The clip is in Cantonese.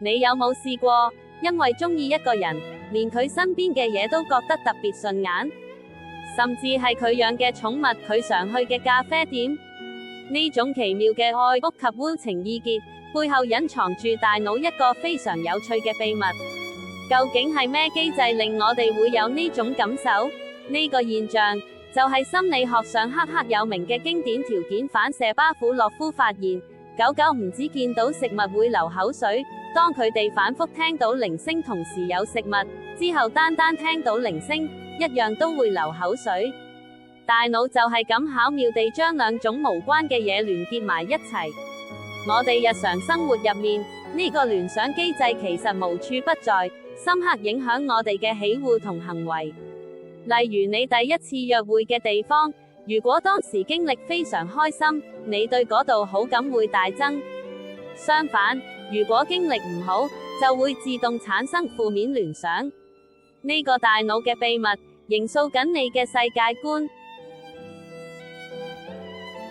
你有冇試過，因為鍾意一個人，連佢身邊嘅嘢都覺得特別順眼？甚至係佢養嘅寵物，佢常去嘅咖啡店？呢種奇妙嘅愛屋及烏情意結，背後隱藏住大腦一個非常有趣嘅秘密。究竟係咩機制令我哋會有呢種感受？呢個現象就係心理學上赫赫有名嘅經典條件反射。巴甫洛夫發現，狗狗唔止見到食物會流口水，當佢哋反覆聽到鈴聲同時有食物之後，單聽到鈴聲一樣都會流口水。大腦就係咁巧妙地將兩種無關嘅嘢聯結埋一齊。我哋日常生活入面，呢個聯想機制其實無處不在，深刻影響我哋嘅喜惡同行為。例如你第一次約會嘅地方，如果當時經歷非常開心，你對嗰度好感會大增。相反，如果經歷唔好，就會自動產生負面聯想。呢個大腦嘅秘密，形塑緊你嘅世界觀。